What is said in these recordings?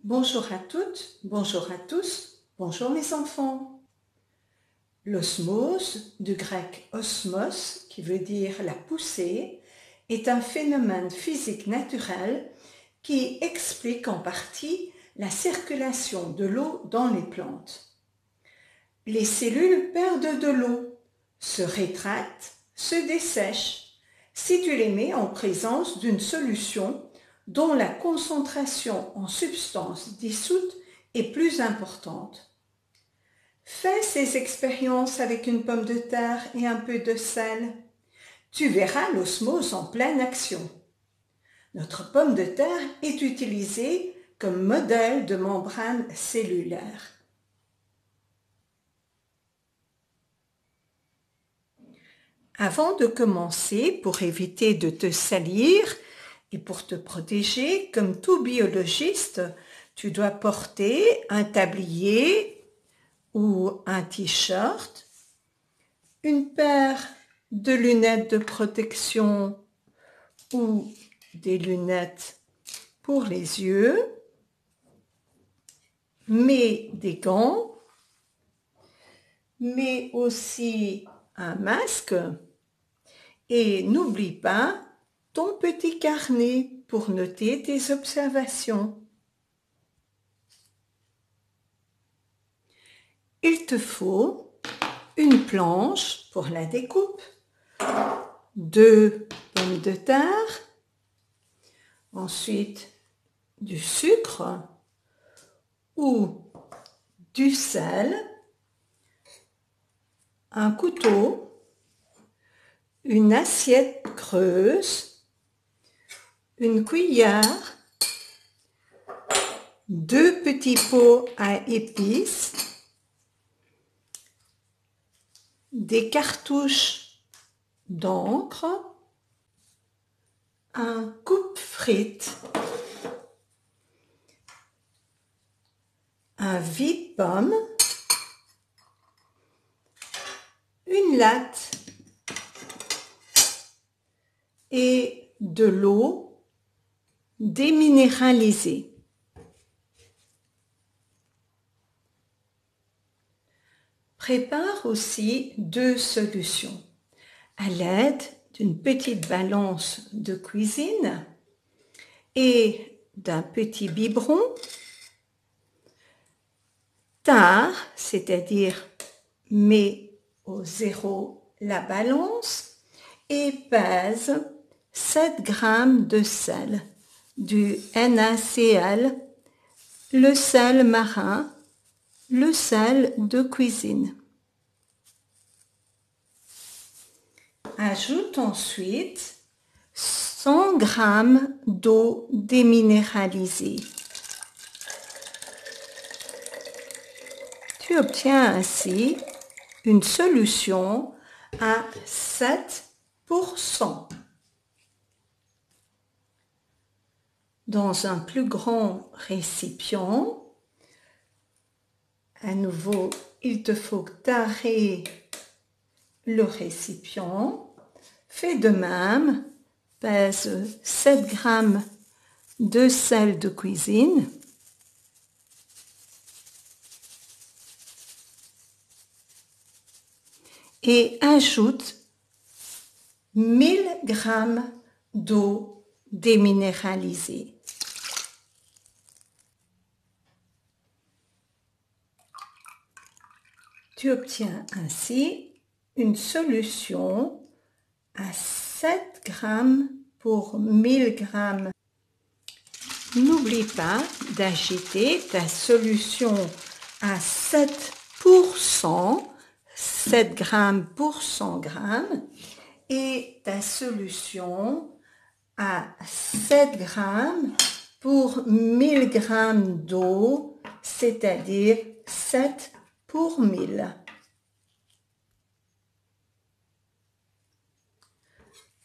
Bonjour à toutes, bonjour à tous, bonjour mes enfants. L'osmose, du grec osmos, qui veut dire la poussée, est un phénomène physique naturel qui explique en partie la circulation de l'eau dans les plantes. Les cellules perdent de l'eau, se rétractent, se dessèchent, si tu les mets en présence d'une solution dont la concentration en substances dissoutes est plus importante. Fais ces expériences avec une pomme de terre et un peu de sel. Tu verras l'osmose en pleine action. Notre pomme de terre est utilisée comme modèle de membrane cellulaire. Avant de commencer, pour éviter de te salir et pour te protéger, comme tout biologiste, tu dois porter un tablier ou un t-shirt, une paire de lunettes de protection ou des lunettes pour les yeux, mais des gants, mais aussi un masque. Et n'oublie pas ton petit carnet pour noter tes observations. Il te faut une planche pour la découpe, 2 pommes de terre, ensuite du sucre ou du sel, un couteau, une assiette creuse, une cuillère, 2 petits pots à épices, des cartouches d'encre, un coupe-frites, un vide-pomme, une latte et de l'eau déminéralisée. Prépare aussi 2 solutions à l'aide d'une petite balance de cuisine et d'un petit biberon. Tare, c'est-à-dire mets au zéro la balance et pèse 7 g de sel, du NaCl, le sel marin, le sel de cuisine. Ajoute ensuite 100 g d'eau déminéralisée. Tu obtiens ainsi une solution à 7%. Dans un plus grand récipient, à nouveau, il te faut tarer le récipient. Fais de même, pèse 7 g de sel de cuisine. Et ajoute 1000 g d'eau déminéralisée. Tu obtiens ainsi une solution à 7 g pour 1000 g. N'oublie pas d'agiter ta solution à 7%, 7 g pour 100 g, et ta solution à 7 g pour 1000 g d'eau, c'est-à-dire 7 pour 1000.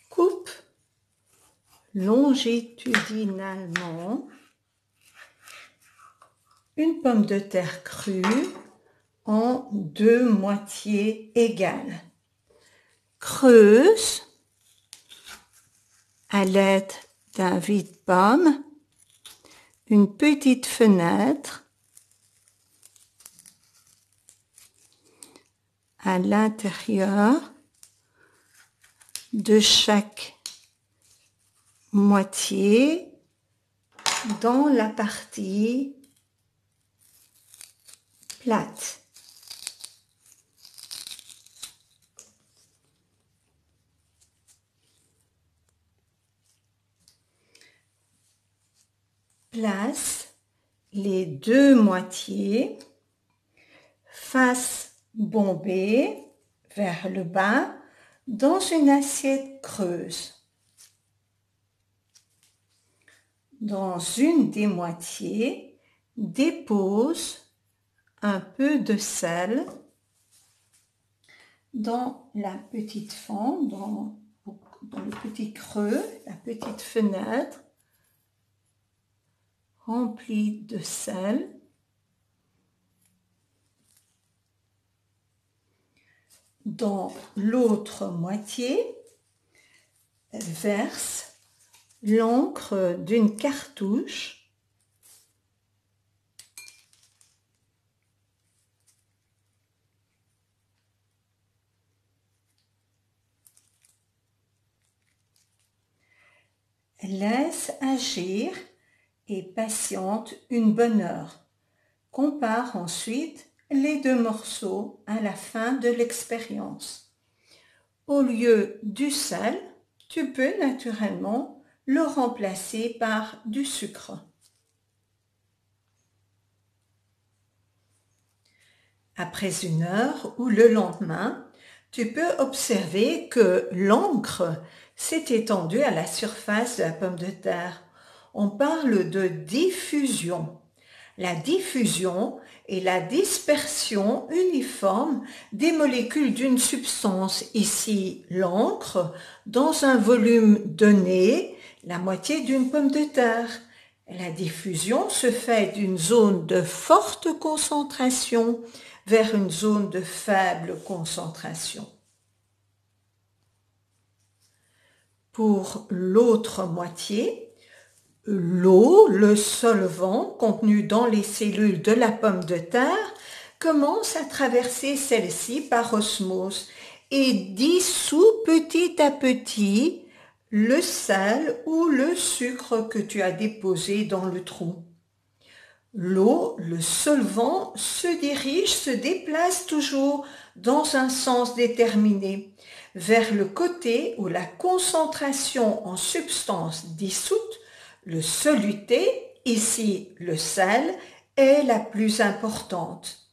Coupe longitudinalement une pomme de terre crue en 2 moitiés égales. Creuse à l'aide d'un vide-pomme une petite fenêtre à l'intérieur de chaque moitié dans la partie plate. Place les deux moitiés face bombée vers le bas dans une assiette creuse. Dans une des moitiés, dépose un peu de sel dans la petite fente, dans le petit creux, la petite fenêtre remplie de sel. Dans l'autre moitié, verse l'encre d'une cartouche laisse agir et patiente une bonne heure. Compare ensuite les deux morceaux à la fin de l'expérience. Au lieu du sel, tu peux naturellement le remplacer par du sucre. Après une heure ou le lendemain, tu peux observer que l'encre s'est étendue à la surface de la pomme de terre. On parle de diffusion. La diffusion est la dispersion uniforme des molécules d'une substance, ici l'encre, dans un volume donné, la moitié d'une pomme de terre. La diffusion se fait d'une zone de forte concentration vers une zone de faible concentration. Pour l'autre moitié, l'eau, le solvant contenu dans les cellules de la pomme de terre, commence à traverser celle-ci par osmose et dissout petit à petit le sel ou le sucre que tu as déposé dans le trou. L'eau, le solvant, se déplace toujours dans un sens déterminé, vers le côté où la concentration en substance dissoute, le soluté, ici le sel, est la plus importante.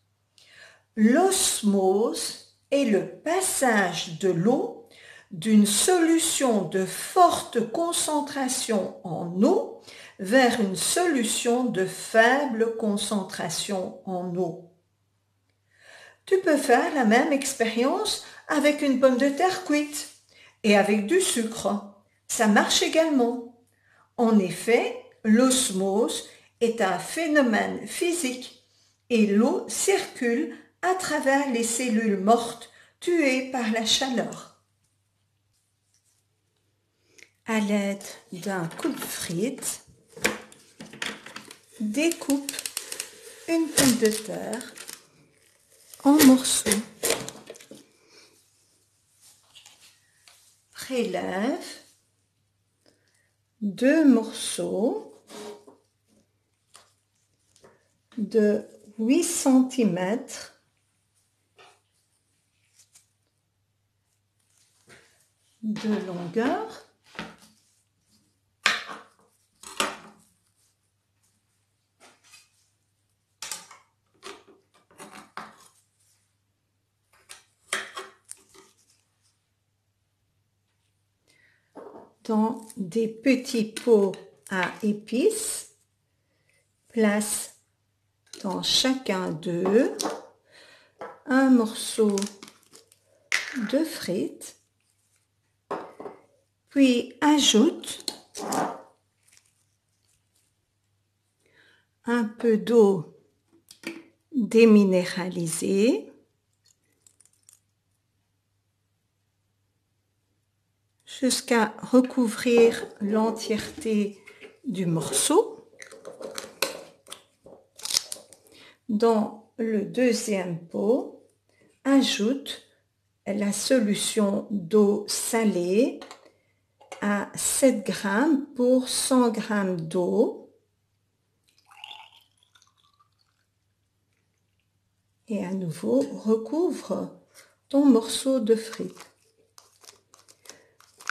L'osmose est le passage de l'eau d'une solution de forte concentration en eau vers une solution de faible concentration en eau. Tu peux faire la même expérience avec une pomme de terre cuite et avec du sucre. Ça marche également. En effet, l'osmose est un phénomène physique et l'eau circule à travers les cellules mortes tuées par la chaleur. À l'aide d'un coupe-frites, découpe une pomme de terre en morceaux. Prélève 2 morceaux de 8 cm de longueur dans des petits pots à épices. Place dans chacun d'eux un morceau de frites, puis ajoute un peu d'eau déminéralisée jusqu'à recouvrir l'entièreté du morceau. Dans le deuxième pot, ajoute la solution d'eau salée à 7 g pour 100 g d'eau. Et à nouveau, recouvre ton morceau de frites.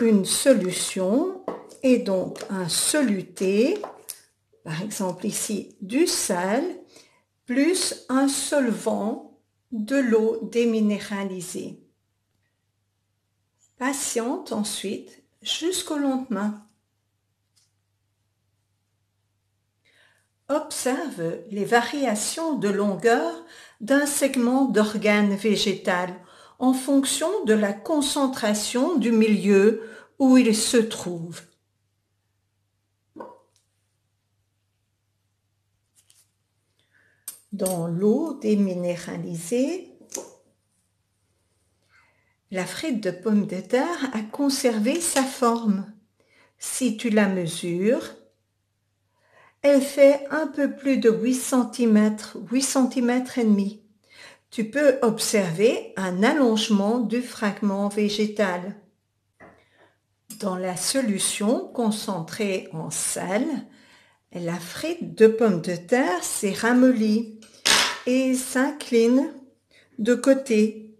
Une solution est donc un soluté, par exemple ici du sel, plus un solvant de l'eau déminéralisée. Patiente ensuite jusqu'au lendemain. Observe les variations de longueur d'un segment d'organe végétal en fonction de la concentration du milieu où il se trouve. Dans l'eau déminéralisée, la frite de pomme de terre a conservé sa forme. Si tu la mesures, elle fait un peu plus de 8 cm, 8 cm et demi. Tu peux observer un allongement du fragment végétal. Dans la solution concentrée en sel, la frite de pomme de terre s'est ramollie et s'incline de côté.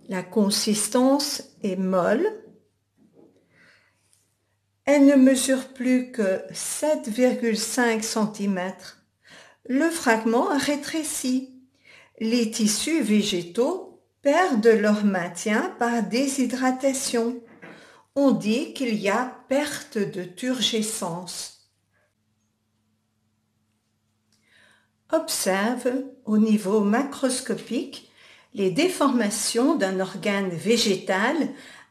La consistance est molle. Elle ne mesure plus que 7,5 cm. Le fragment a rétréci. Les tissus végétaux perdent leur maintien par déshydratation. On dit qu'il y a perte de turgescence. Observe au niveau macroscopique les déformations d'un organe végétal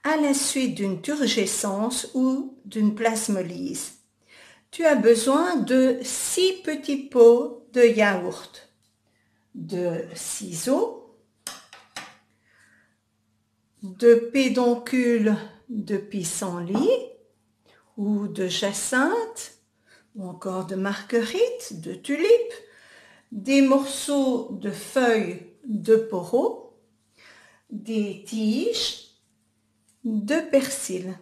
à la suite d'une turgescence ou d'une plasmolyse. Tu as besoin de 6 petits pots de yaourt, de ciseaux, de pédoncules de pissenlit ou de jacinthe, ou encore de marguerite, de tulipe, des morceaux de feuilles de poro, des tiges de persil.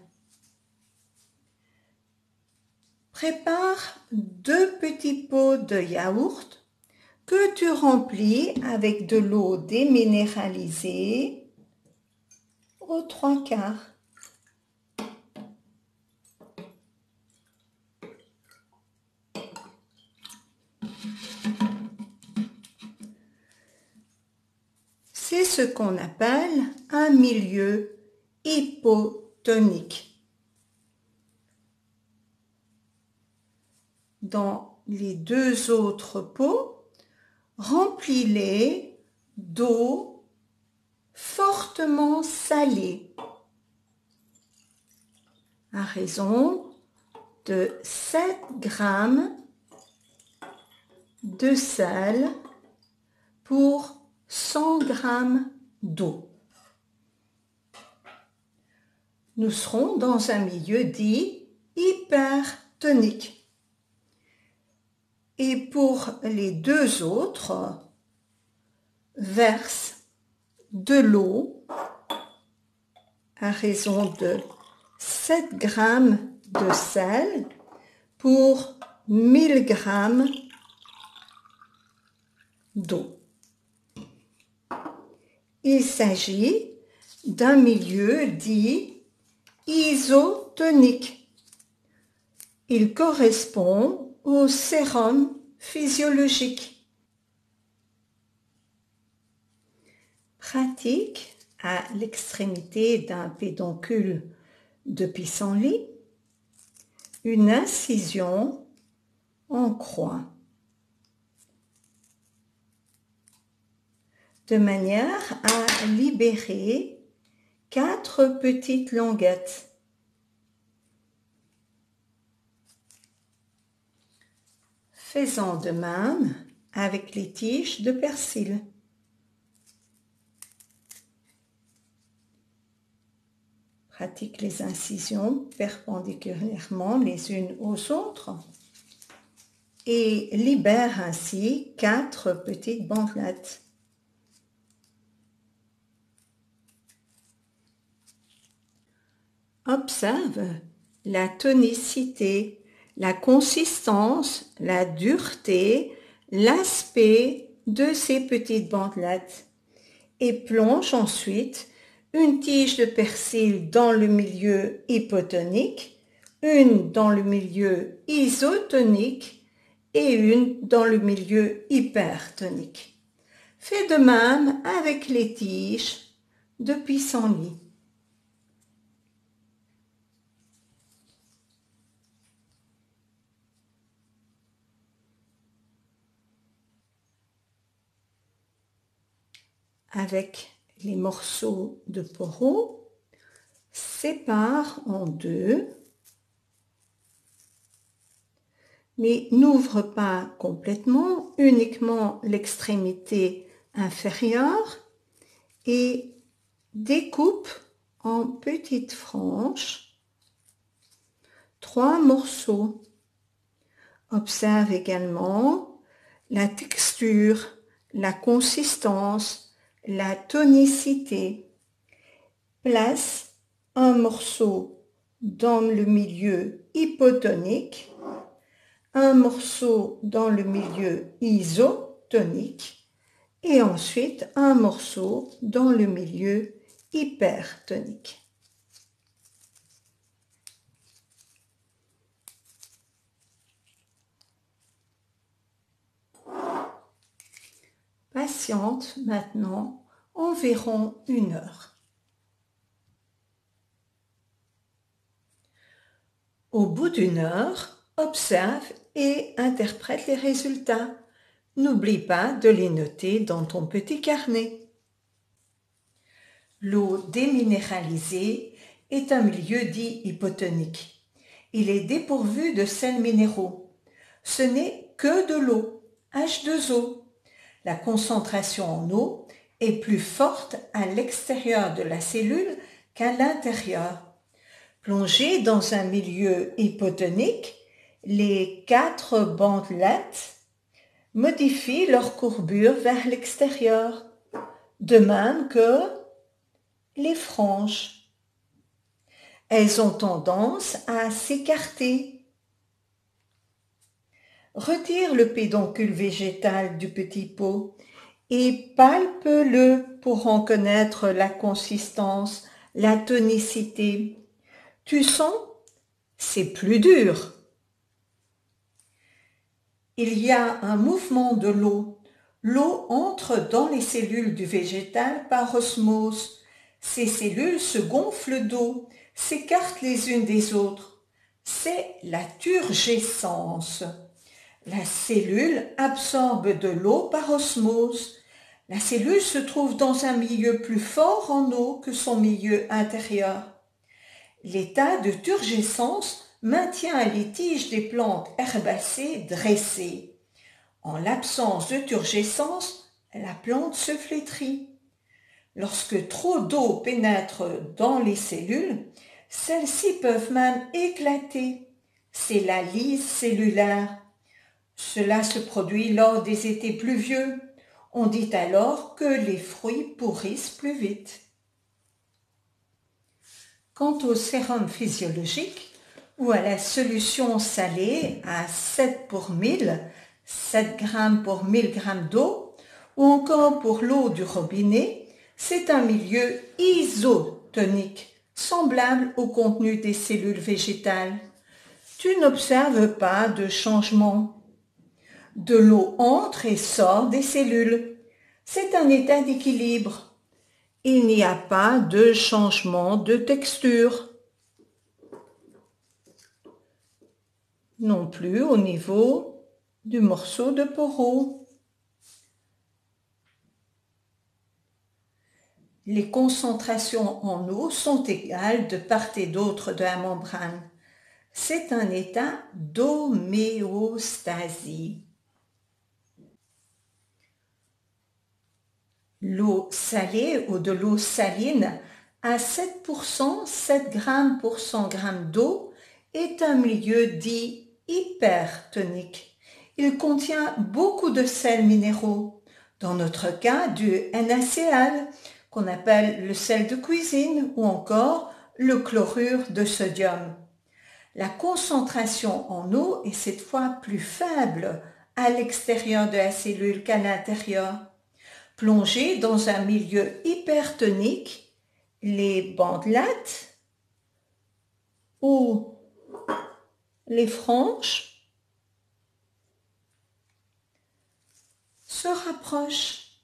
Prépare 2 petits pots de yaourt que tu remplis avec de l'eau déminéralisée aux 3/4. C'est ce qu'on appelle un milieu hypotonique. Dans les 2 autres pots, remplis-les d'eau fortement salée à raison de 7 g de sel pour 100 g d'eau. Nous serons dans un milieu dit hypertonique. Et pour les 2 autres, verse de l'eau à raison de 7 g de sel pour 1000 g d'eau. Il s'agit d'un milieu dit isotonique. Il correspond au sérum physiologique. Pratique à l'extrémité d'un pédoncule de pissenlit une incision en croix, de manière à libérer 4 petites languettes. Faisons de même avec les tiges de persil. Pratique les incisions perpendiculairement les unes aux autres et libère ainsi 4 petites bandelettes. Observe la tonicité, la consistance, la dureté, l'aspect de ces petites bandelettes et plonge ensuite une tige de persil dans le milieu hypotonique, une dans le milieu isotonique et une dans le milieu hypertonique. Fais de même avec les tiges de pissenlit. Avec les morceaux de poro, sépare en deux, mais n'ouvre pas complètement, uniquement l'extrémité inférieure et découpe en petites franges 3 morceaux. Observe également la texture, la consistance, la tonicité. Place un morceau dans le milieu hypotonique, un morceau dans le milieu isotonique et ensuite un morceau dans le milieu hypertonique. Patiente maintenant environ 1 heure. Au bout d'1 heure, observe et interprète les résultats. N'oublie pas de les noter dans ton petit carnet. L'eau déminéralisée est un milieu dit hypotonique. Il est dépourvu de sels minéraux. Ce n'est que de l'eau, H2O. La concentration en eau est plus forte à l'extérieur de la cellule qu'à l'intérieur. Plongées dans un milieu hypotonique, les 4 bandelettes modifient leur courbure vers l'extérieur, de même que les franges. Elles ont tendance à s'écarter. Retire le pédoncule végétal du petit pot et palpe-le pour en connaître la consistance, la tonicité. Tu sens? C'est plus dur. Il y a un mouvement de l'eau. L'eau entre dans les cellules du végétal par osmose. Ces cellules se gonflent d'eau, s'écartent les unes des autres. C'est la turgescence. La cellule absorbe de l'eau par osmose. La cellule se trouve dans un milieu plus fort en eau que son milieu intérieur. L'état de turgescence maintient les tiges des plantes herbacées dressées. En l'absence de turgescence, la plante se flétrit. Lorsque trop d'eau pénètre dans les cellules, celles-ci peuvent même éclater. C'est la lyse cellulaire. Cela se produit lors des étés pluvieux. On dit alors que les fruits pourrissent plus vite. Quant au sérum physiologique ou à la solution salée à 7 pour 1000, 7 g pour 1000 g d'eau, ou encore pour l'eau du robinet, c'est un milieu isotonique, semblable au contenu des cellules végétales. Tu n'observes pas de changement. De l'eau entre et sort des cellules. C'est un état d'équilibre. Il n'y a pas de changement de texture. Non plus au niveau du morceau de poro. Les concentrations en eau sont égales de part et d'autre de la membrane. C'est un état d'homéostasie. L'eau salée ou de l'eau saline à 7%, 7 g pour 100 g d'eau est un milieu dit hypertonique. Il contient beaucoup de sels minéraux, dans notre cas du NaCl, qu'on appelle le sel de cuisine ou encore le chlorure de sodium. La concentration en eau est cette fois plus faible à l'extérieur de la cellule qu'à l'intérieur. Plongée dans un milieu hypertonique, les bandelettes ou les franges se rapprochent.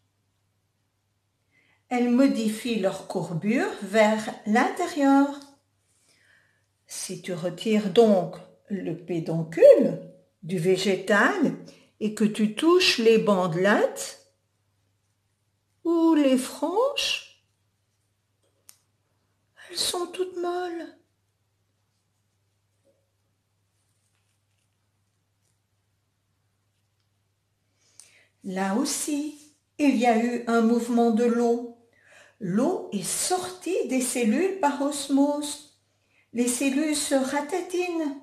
Elles modifient leur courbure vers l'intérieur. Si tu retires donc le pédoncule du végétal et que tu touches les bandelettes ou les franges, elles sont toutes molles. Là aussi, il y a eu un mouvement de l'eau. L'eau est sortie des cellules par osmose. Les cellules se ratatinent,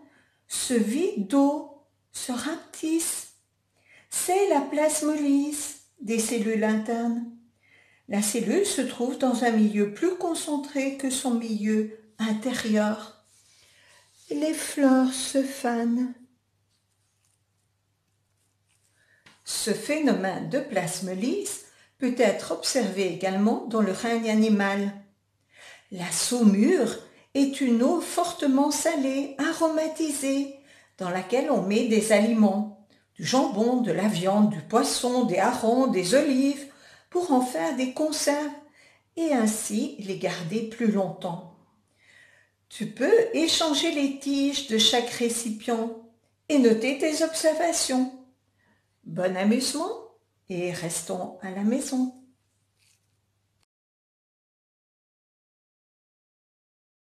se vident d'eau, se rapetissent. C'est la plasmolyse des cellules internes. La cellule se trouve dans un milieu plus concentré que son milieu intérieur. Les fleurs se fanent. Ce phénomène de plasmolyse peut être observé également dans le règne animal. La saumure est une eau fortement salée, aromatisée, dans laquelle on met des aliments, du jambon, de la viande, du poisson, des harengs, des olives, pour en faire des conserves et ainsi les garder plus longtemps. Tu peux échanger les tiges de chaque récipient et noter tes observations. Bon amusement et restons à la maison.